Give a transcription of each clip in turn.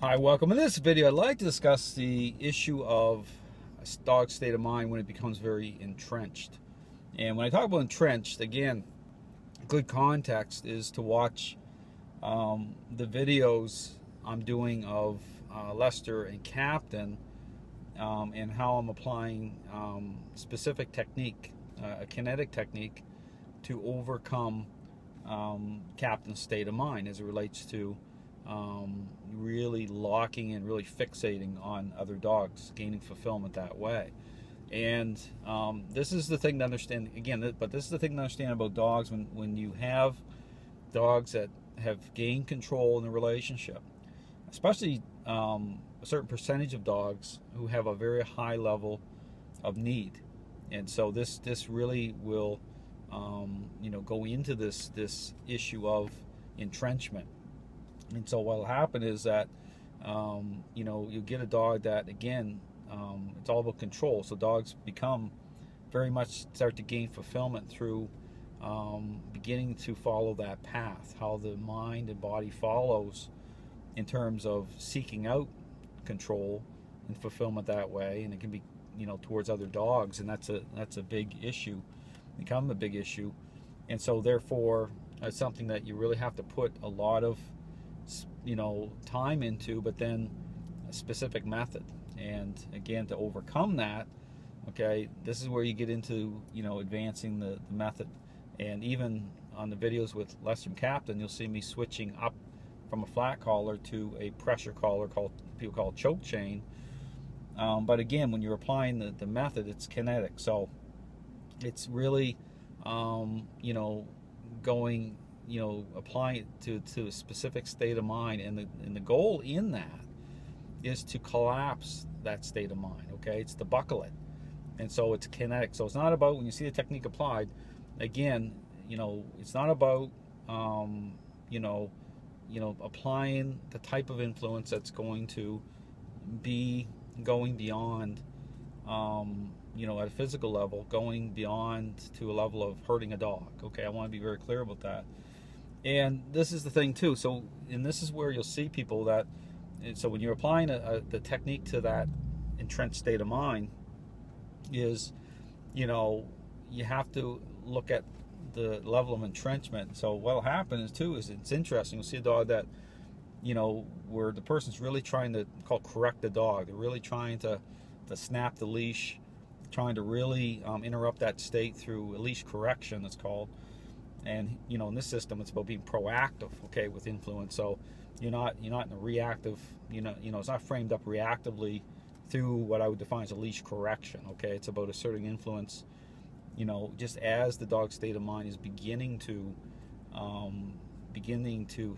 Hi, welcome. In this video, I'd like to discuss the issue of a dog's state of mind when it becomes very entrenched. And when I talk about entrenched, again, good context is to watch the videos I'm doing of Lester and Captain and how I'm applying specific technique, a kinetic technique, to overcome Captain's state of mind as it relates to really locking in, really fixating on other dogs, gaining fulfillment that way. And this is the thing to understand, again, but this is the thing to understand about dogs when you have dogs that have gained control in the relationship, especially a certain percentage of dogs who have a very high level of need. And so this really will go into this issue of entrenchment. And so what will happen is that you get a dog that, again, it's all about control. So dogs start to gain fulfillment through beginning to follow that path, how the mind and body follows in terms of seeking out control and fulfillment that way. And it can be towards other dogs, and that's a big issue, become a big issue. And so therefore it's something that you really have to put a lot of time into, but then a specific method. And again, to overcome that, okay, this is where you get into advancing the method. And even on the videos with Lester and Captain, you'll see me switching up from a flat collar to a pressure collar, people call it choke chain. But again, when you're applying the method, it's kinetic, so it's really going, applying it to a specific state of mind, and the goal in that is to collapse that state of mind. Okay, it's to buckle it. And so it's kinetic. So it's not about, when you see the technique applied, again, it's not about applying the type of influence that's going to be going beyond at a physical level, going beyond to a level of hurting a dog. Okay, I want to be very clear about that. And this is the thing too. So, and this is where you'll see people that, so when you're applying the technique to that entrenched state of mind, is, you have to look at the level of entrenchment. So what'll happen is it's interesting. You'll see a dog that, where the person's really trying to correct the dog. They're really trying to snap the leash, trying to really interrupt that state through a leash correction, it's called. And in this system, it's about being proactive, okay, with influence. So you're not in a reactive, it's not framed up reactively through what I would define as a leash correction. Okay, it's about asserting influence, just as the dog's state of mind is beginning to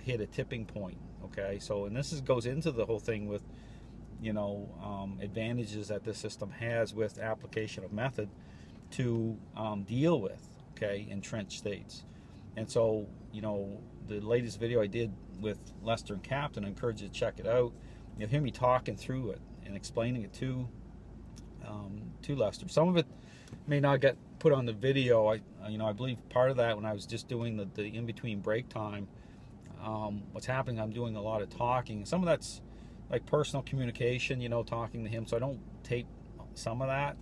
hit a tipping point. Okay, so, and this goes into the whole thing with advantages that this system has with application of method to deal with, okay, entrenched states. And so, the latest video I did with Lester and Captain, I encourage you to check it out. You'll hear me talking through it and explaining it to Lester. Some of it may not get put on the video. I believe part of that, when I was just doing the in-between break time, what's happening, I'm doing a lot of talking. Some of that's like personal communication, talking to him, so I don't tape some of that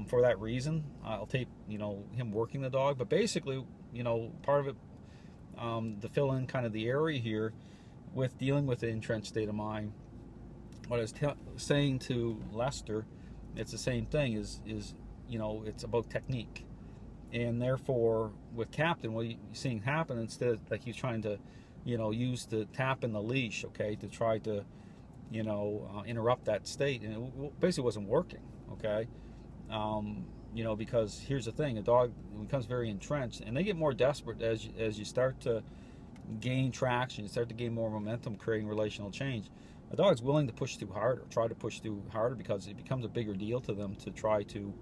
for that reason. I'll tape, him working the dog, but basically, part of it, to fill in kind of the area here with dealing with the entrenched state of mind, what I was saying to Lester, it's the same thing, is it's about technique. And therefore, with Captain, what you're seeing happen, instead of like he's trying to, use the tap in the leash, okay, to try to, interrupt that state, and it basically wasn't working, okay. Because here's the thing, a dog becomes very entrenched, and they get more desperate as you start to gain traction, you start to gain more momentum, creating relational change. A dog's willing to push through harder, try to push through harder, because it becomes a bigger deal to them to try to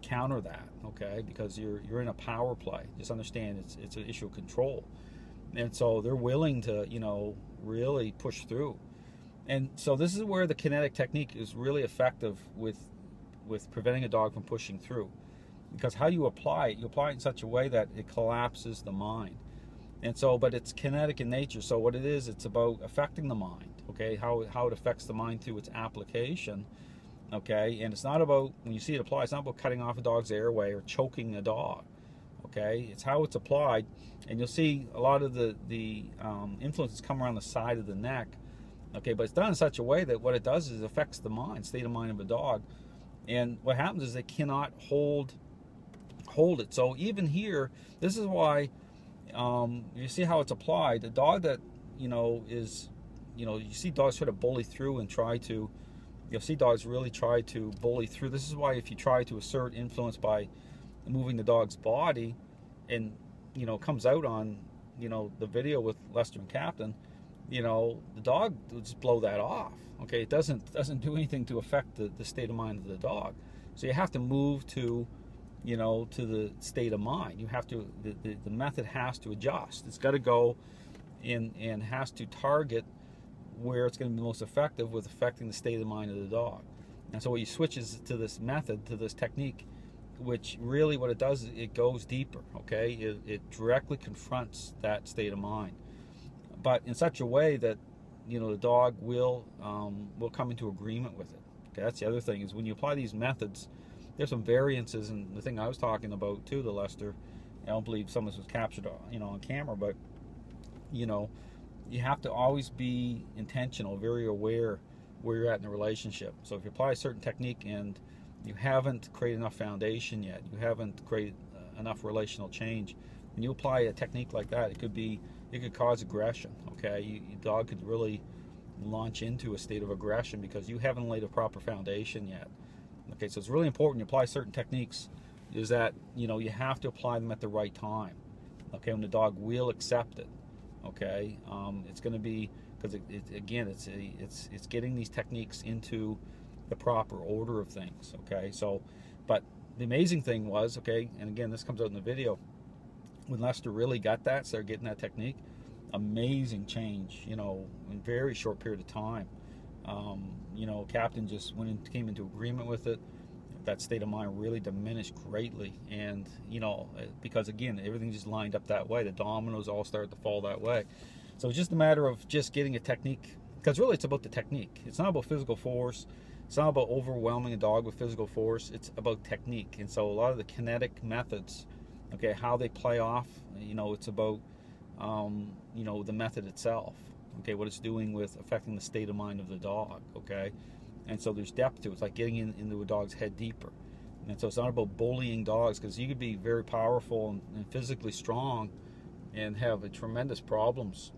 counter that, okay, because you're in a power play. Just understand it's an issue of control. And so they're willing to, really push through. And so this is where the kinetic technique is really effective with preventing a dog from pushing through. Because how you apply it in such a way that it collapses the mind. And so, but it's kinetic in nature. So what it is, it's about affecting the mind, okay, how it affects the mind through its application, okay. And it's not about, when you see it applied, it's not about cutting off a dog's airway or choking a dog, okay. It's how it's applied. And you'll see a lot of the influences come around the side of the neck, okay, but it's done in such a way that what it does is it affects the mind, state of mind of a dog. And what happens is they cannot hold it. So even here, this is why you see how it's applied. The dog that, is, you see dogs sort of bully through and try to, you'll see dogs really try to bully through. This is why if you try to assert influence by moving the dog's body, and it comes out on the video with Lester and Captain, the dog will just blow that off. Okay, it doesn't do anything to affect the state of mind of the dog. So you have to move to to the state of mind. You have to, the method has to adjust. It's got to go in and has to target where it's going to be most effective with affecting the state of mind of the dog. And so what you switch is to this method, to this technique, which really what it does is it goes deeper, okay? It directly confronts that state of mind, but in such a way that the dog will come into agreement with it. Okay, that's the other thing, is when you apply these methods, there's some variances. And the thing I was talking about too, the Lester, I don't believe some of this was captured on camera, but you have to always be intentional, very aware where you're at in the relationship. So if you apply a certain technique and you haven't created enough foundation yet, you haven't created enough relational change, and you apply a technique like that, it could cause aggression, okay? Your dog could really launch into a state of aggression because you haven't laid a proper foundation yet. Okay, so it's really important you apply certain techniques, is that you have to apply them at the right time, okay, when the dog will accept it, okay. It's going to be, because it's getting these techniques into the proper order of things, okay. So, but the amazing thing was, okay, and again this comes out in the video, when Lester really got that, started getting that technique, amazing change, in a very short period of time. Captain just came into agreement with it. That state of mind really diminished greatly, and because again everything just lined up that way. The dominoes all started to fall that way. So it's just a matter of just getting a technique, because really it's about the technique. It's not about physical force. It's not about overwhelming a dog with physical force. It's about technique. And so a lot of the kinetic methods, okay, how they play off, it's about the method itself, okay, what it's doing with affecting the state of mind of the dog, okay. And so there's depth to it. It's like getting into a dog's head deeper. And so it's not about bullying dogs, because you could be very powerful and physically strong and have tremendous problems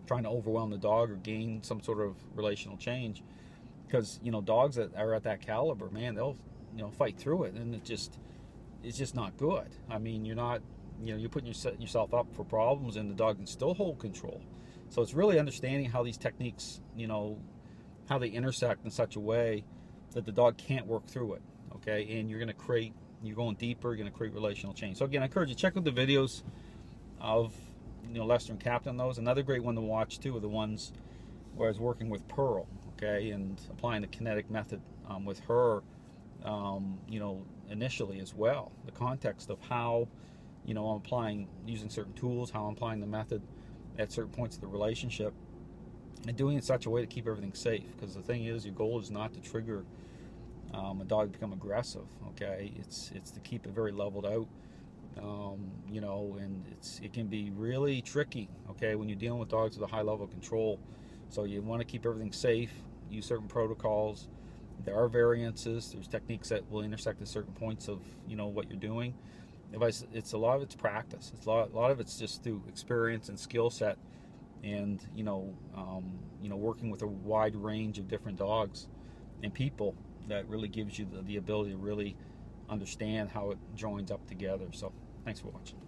trying to overwhelm the dog or gain some sort of relational change, because dogs that are at that caliber, man, they'll fight through it, and it's just not good. I mean, you're not, you're putting yourself up for problems, and the dog can still hold control. So it's really understanding how these techniques, how they intersect in such a way that the dog can't work through it, okay? And you're going deeper, you're going to create relational change. So again, I encourage you, check out the videos of Lester and Captain. Those, another great one to watch too are the ones where I was working with Pearl, okay, and applying the kinetic method with her, initially as well. The context of how, I'm applying, using certain tools, how I'm applying the method at certain points of the relationship, and doing it in such a way to keep everything safe. Because the thing is, your goal is not to trigger a dog to become aggressive, okay? It's to keep it very leveled out, and it can be really tricky, okay, when you're dealing with dogs with a high level of control. So you want to keep everything safe, use certain protocols. There are variances. There's techniques that will intersect at certain points of what you're doing. It's a lot of it's practice. It's a lot of it's just through experience and skill set, and working with a wide range of different dogs and people, that really gives you the ability to really understand how it joins up together. So thanks for watching.